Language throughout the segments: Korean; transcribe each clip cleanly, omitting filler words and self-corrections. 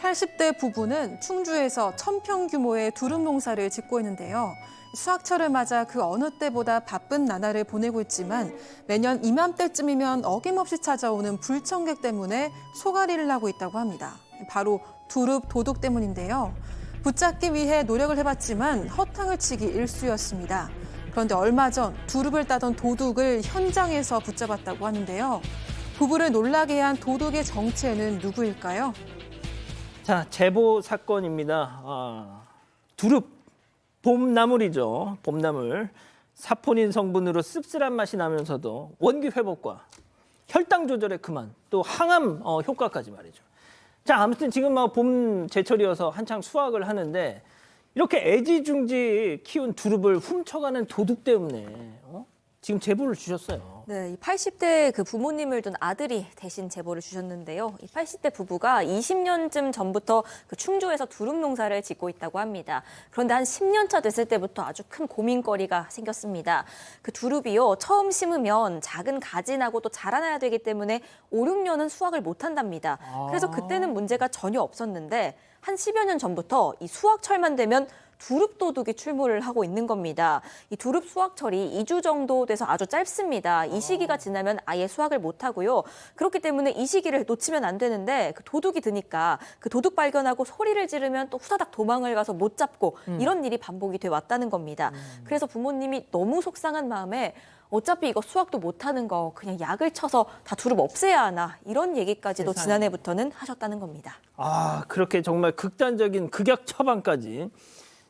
80대 부부는 충주에서 1000평 규모의 두릅 농사를 짓고 있는데요. 수확철을 맞아 그 어느 때보다 바쁜 나날을 보내고 있지만 매년 이맘때쯤이면 어김없이 찾아오는 불청객 때문에 소가리를 나고 있다고 합니다. 바로 두릅 도둑 때문인데요. 붙잡기 위해 노력을 해봤지만 허탕을 치기 일쑤였습니다. 그런데 얼마 전 두릅을 따던 도둑을 현장에서 붙잡았다고 하는데요. 부부를 놀라게 한 도둑의 정체는 누구일까요? 자, 제보 사건입니다. 두릅, 봄나물이죠. 봄나물. 사포닌 성분으로 씁쓸한 맛이 나면서도 원기 회복과 혈당 조절에 그만, 또 항암 효과까지 말이죠. 자, 아무튼 지금 봄 제철이어서 한창 수확을 하는데 이렇게 애지중지 키운 두릅을 훔쳐가는 도둑 때문에 지금 제보를 주셨어요. 네, 이 80대 그 부모님을 둔 아들이 대신 제보를 주셨는데요. 이 80대 부부가 20년쯤 전부터 그 충주에서 두릅 농사를 짓고 있다고 합니다. 그런데 한 10년 차 됐을 때부터 아주 큰 고민거리가 생겼습니다. 그 두릅이요, 처음 심으면 작은 가지 나고 또 자라나야 되기 때문에 5, 6년은 수확을 못 한답니다. 그래서 그때는 문제가 전혀 없었는데 한 10여 년 전부터 이 수확철만 되면 두릅 도둑이 출몰을 하고 있는 겁니다. 이 두릅 수확철이 2주 정도 돼서 아주 짧습니다. 이 시기가 지나면 아예 수확을 못 하고요. 그렇기 때문에 이 시기를 놓치면 안 되는데 그 도둑이 드니까 그 도둑 발견하고 소리를 지르면 또 후다닥 도망을 가서 못 잡고 이런 일이 반복이 돼 왔다는 겁니다. 그래서 부모님이 너무 속상한 마음에 어차피 이거 수확도 못하는 거 그냥 약을 쳐서 다 두릅 없애야 하나 이런 얘기까지도 세상에. 지난해부터는 하셨다는 겁니다. 그렇게 정말 극단적인 극약 처방까지.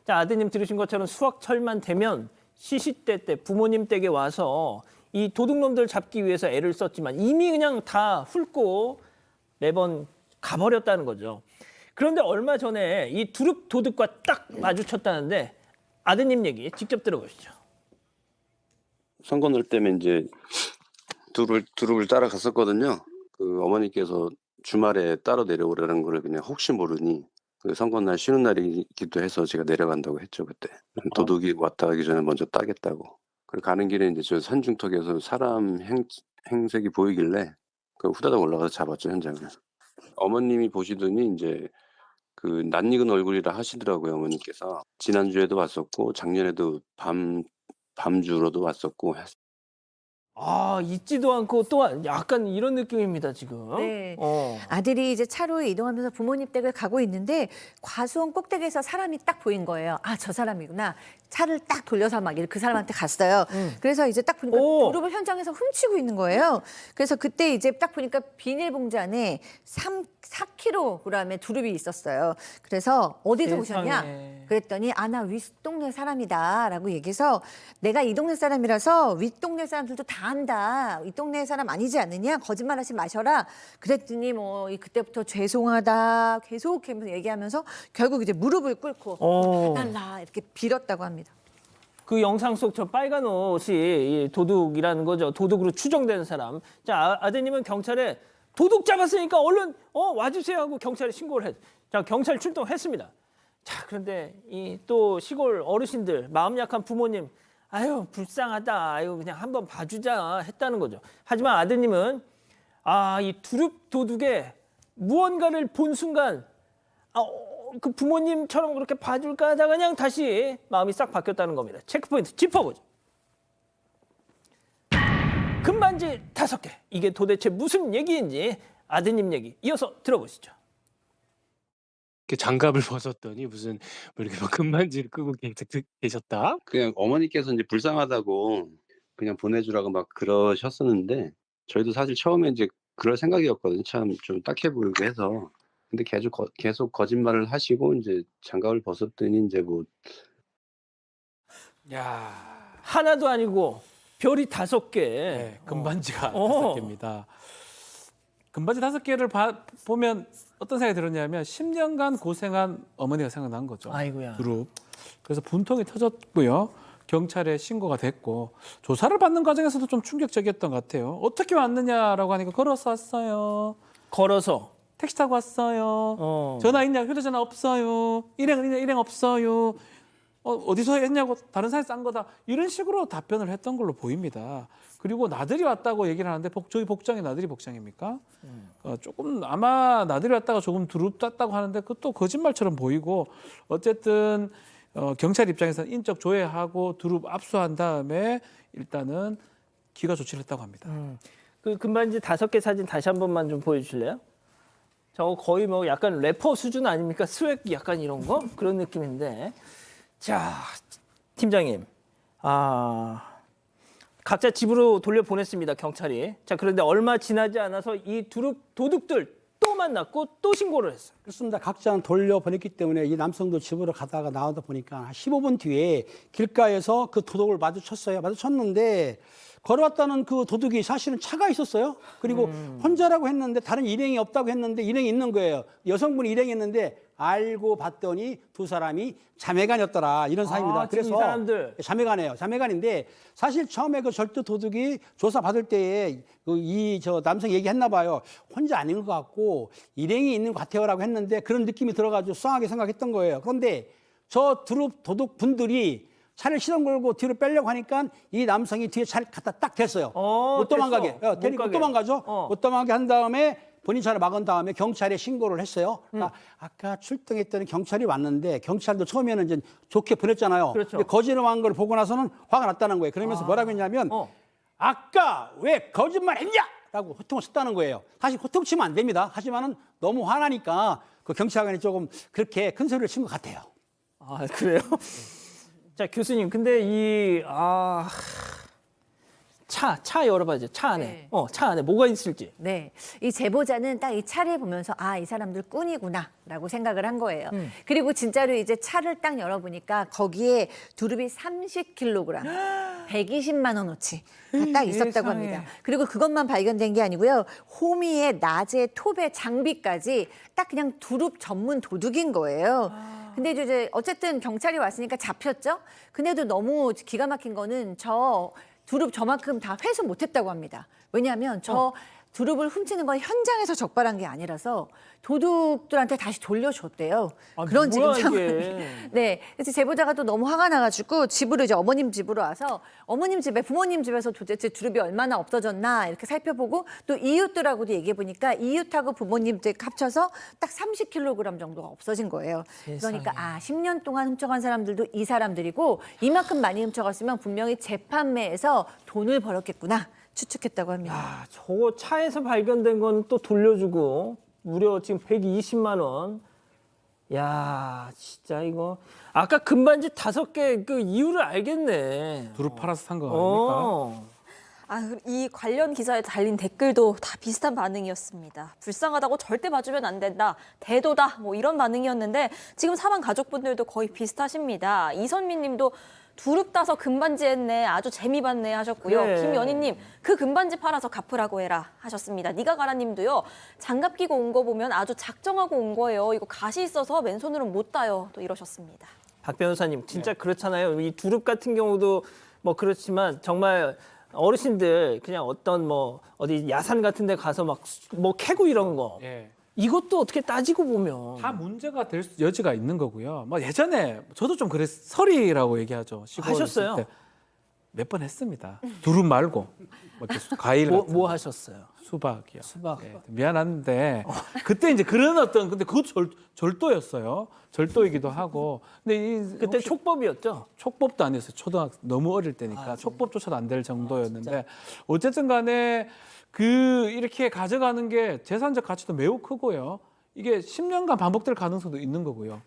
자, 아드님 들으신 것처럼 수확철만 되면 시시때 때 부모님 댁에 와서 이 도둑놈들 잡기 위해서 애를 썼지만 이미 그냥 다 훑고 매번 가버렸다는 거죠. 그런데 얼마 전에 이 두릅 도둑과 딱 마주쳤다는데 아드님 얘기 직접 들어보시죠. 선거 넣을 때면 이제 두릅을 따라갔었거든요. 그 어머니께서 주말에 따로 내려오라는 거를 그냥 혹시 모르니 그 선거날 쉬는 날이기도 해서 제가 내려간다고 했죠 그때. 도둑이 왔다 가기 전에 먼저 따겠다고. 그리고 가는 길에 이제 저 산중턱에서 사람 행색이 보이길래 그 후다닥 올라가서 잡았죠 현장을. 어머님이 보시더니 이제 그 낯익은 얼굴이라 하시더라고요 어머니께서. 지난주에도 왔었고 작년에도 밤주로도 왔었고. 잊지도 않고 또 약간 이런 느낌입니다 지금. 네. 아들이 이제 차로 이동하면서 부모님 댁을 가고 있는데 과수원 꼭대기에서 사람이 딱 보인 거예요. 아, 저 사람이구나. 차를 딱 돌려서 막 그 사람한테 갔어요. 그래서 이제 딱 보니까 두릅을 현장에서 훔치고 있는 거예요. 그래서 그때 이제 딱 보니까 비닐봉지 안에 4kg의 두릅이 있었어요. 그래서 어디서 오셨냐? 그랬더니 나 윗동네 사람이다라고 얘기해서 내가 이 동네 사람이라서 윗동네 사람들도 다 안다. 이 동네 사람 아니지 않느냐? 거짓말하지 마셔라. 그랬더니 그때부터 죄송하다 계속 얘기하면서 결국 이제 무릎을 꿇고 달라 이렇게 빌었다고 합니다. 그 영상 속 저 빨간 옷이 이 도둑이라는 거죠. 도둑으로 추정되는 사람. 자, 아드님은 경찰에 도둑 잡았으니까 얼른 와주세요 하고 경찰에 신고를 했죠. 자, 경찰 출동했습니다. 자, 그런데 이 또 시골 어르신들, 마음 약한 부모님, 아유 불쌍하다, 아유 그냥 한번 봐주자 했다는 거죠. 하지만 아드님은 이 두릅 도둑에 무언가를 본 순간 그 부모님처럼 그렇게 봐줄까 하다가 그냥 다시 마음이 싹 바뀌었다는 겁니다. 체크포인트 짚어보죠. 금반지 5개. 이게 도대체 무슨 얘기인지 아드님 얘기 이어서 들어보시죠. 장갑을 벗었더니 무슨 이렇게 막 금반지를 끄고 계셨다. 그냥 어머니께서 이제 불쌍하다고 그냥 보내주라고 막 그러셨었는데 저희도 사실 처음에 이제 그럴 생각이었거든요. 참 좀 딱해 보이고 해서. 근데 계속 거짓말을 하시고 이제 장갑을 벗었더니 이제 야, 하나도 아니고 별이 5개. 네, 금반지가 5개입니다. 금반지 5개를 보면 어떤 생각이 들었냐면 10년간 고생한 어머니가 생각난 거죠. 아이고야. 두릅. 그래서 분통이 터졌고요. 경찰에 신고가 됐고 조사를 받는 과정에서도 좀 충격적이었던 것 같아요. 어떻게 왔느냐라고 하니까 걸어서 왔어요. 걸어서. 택시 타고 왔어요. 전화 있냐? 휴대전화 없어요. 일행 있냐? 일행 없어요. 어디서 했냐고 다른 사람이 싼 거다 이런 식으로 답변을 했던 걸로 보입니다. 그리고 나들이 왔다고 얘기를 하는데 저희 복장이 나들이 복장입니까? 조금 아마 나들이 왔다가 조금 두릅 땄다고 하는데 그것도 거짓말처럼 보이고 어쨌든 경찰 입장에서는 인적 조회하고 두릅 압수한 다음에 일단은 기가 조치를 했다고 합니다. 그 금반지 5개 사진 다시 한 번만 좀 보여주실래요? 저거 거의 뭐 약간 래퍼 수준 아닙니까? 스웩 약간 이런 거? 그런 느낌인데. 자, 팀장님. 각자 집으로 돌려보냈습니다, 경찰이. 자, 그런데 얼마 지나지 않아서 이 두릅 도둑들 또 만났고 또 신고를 했어요. 그렇습니다. 각자는 돌려보냈기 때문에 이 남성도 집으로 가다가 나오다 보니까 한 15분 뒤에 길가에서 그 도둑을 마주쳤어요. 마주쳤는데 걸어왔다는 그 도둑이 사실은 차가 있었어요. 그리고 혼자라고 했는데 다른 일행이 없다고 했는데 일행이 있는 거예요. 여성분이 일행이었는데 알고 봤더니 두 사람이 자매간이었더라 이런 사입니다. 지금 이 사람들. 자매간이에요. 자매간인데 사실 처음에 그 절도 도둑이 조사 받을 때에 저 남성 얘기했나 봐요. 혼자 아닌 것 같고 일행이 있는 것 같아요라고 했는데 그런 느낌이 들어가지고 수상하게 생각했던 거예요. 그런데 저 두릅 도둑 분들이 차를 시동 걸고 뒤로 빼려고 하니까 이 남성이 뒤에 차를 갖다 딱 댔어요. 못 도망가게. 됐어. 데리고 못 못 도망가죠. 못 도망가게 한 다음에 본인 차를 막은 다음에 경찰에 신고를 했어요. 그러니까 아까 출동했더니 경찰이 왔는데 경찰도 처음에는 이제 좋게 보냈잖아요. 그렇죠. 근데 거짓말한 걸 보고 나서는 화가 났다는 거예요. 그러면서 뭐라고 했냐면 아까 왜 거짓말했냐라고 호통을 쳤다는 거예요. 사실 호통 치면 안 됩니다. 하지만은 너무 화나니까 그 경찰관이 조금 그렇게 큰 소리를 친 것 같아요. 아, 그래요? 자, 교수님, 근데 차 열어봐야죠. 차 안에. 네. 차 안에 뭐가 있을지. 네, 이 제보자는 딱 이 차를 보면서 이 사람들 꾼이구나라고 생각을 한 거예요. 그리고 진짜로 이제 차를 딱 열어보니까 거기에 두릅이 30kg, 120만 원어치 딱 있었다고 세상에. 합니다. 그리고 그것만 발견된 게 아니고요. 호미에 낮에 톱에 장비까지 딱 그냥 두릅 전문 도둑인 거예요. 근데 이제 어쨌든 경찰이 왔으니까 잡혔죠. 근데도 너무 기가 막힌 거는 저 두릅 저만큼 다 회수 못했다고 합니다. 왜냐하면 저 두릅을 훔치는 건 현장에서 적발한 게 아니라서 도둑들한테 다시 돌려줬대요. 그런 지금 뭐야, 상황이. 이게. 네, 그래서 제보자가 또 너무 화가 나가지고 집으로 이제 어머님 집으로 와서 어머님 집에 부모님 집에서 도대체 두릅이 얼마나 없어졌나 이렇게 살펴보고 또 이웃들하고도 얘기해 보니까 이웃하고 부모님 댁 합쳐서 딱 30kg 정도가 없어진 거예요. 그러니까 10년 동안 훔쳐간 사람들도 이 사람들이고 이만큼 많이 훔쳐갔으면 분명히 재판매에서 돈을 벌었겠구나 추측했다고 합니다. 야, 저거 차에서 발견된 건 또 돌려주고 무려 지금 120만 원. 야, 진짜 이거 아까 금반지 5개 그 이유를 알겠네. 두릅 팔아서 산 거 아닙니까? 이 관련 기사에 달린 댓글도 다 비슷한 반응이었습니다. 불쌍하다고 절대 봐주면 안 된다. 대도다. 뭐 이런 반응이었는데 지금 사망 가족분들도 거의 비슷하십니다. 이선민 님도 두릅 따서 금반지 했네. 아주 재미 봤네 하셨고요. 그래. 김연희님 그 금반지 팔아서 갚으라고 해라 하셨습니다. 니가 가라 님도요. 장갑 끼고 온 거 보면 아주 작정하고 온 거예요. 이거 가시 있어서 맨손으로는 못 따요. 또 이러셨습니다. 박 변호사님, 진짜 그렇잖아요. 이 두릅 같은 경우도 뭐 그렇지만 정말 어르신들 그냥 어떤 뭐 어디 야산 같은 데 가서 막 뭐 캐고 이런 거. 예. 이것도 어떻게 따지고 보면 다 문제가 될 여지가 있는 거고요. 뭐 예전에 저도 좀 설이라고 얘기하죠. 시골에 하셨어요? 있을 때 몇 번 했습니다. 두릅 말고 뭐 이렇게 과일 같은 뭐 거. 하셨어요? 수박이요. 수박. 예, 미안한데 그때 이제 그런 근데 그것도 절도였어요. 절도이기도 하고. 근데 그때 혹시 촉법이었죠? 촉법도 아니었어요. 초등학생 너무 어릴 때니까 촉법조차도 안 될 정도였는데 어쨌든 간에 이렇게 가져가는 게 재산적 가치도 매우 크고요. 이게 10년간 반복될 가능성도 있는 거고요.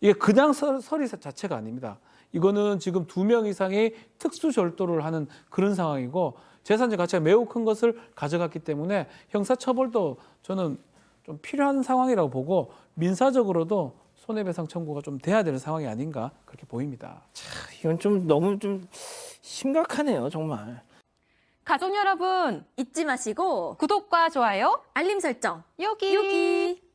이게 그냥 서리 자체가 아닙니다. 이거는 지금 2명 이상이 특수 절도를 하는 그런 상황이고 재산적 가치가 매우 큰 것을 가져갔기 때문에 형사처벌도 저는 좀 필요한 상황이라고 보고 민사적으로도 손해배상 청구가 좀 돼야 되는 상황이 아닌가 그렇게 보입니다. 이건 좀 너무 좀 심각하네요, 정말. 가족 여러분, 잊지 마시고 구독과 좋아요, 알림 설정 여기. 여기.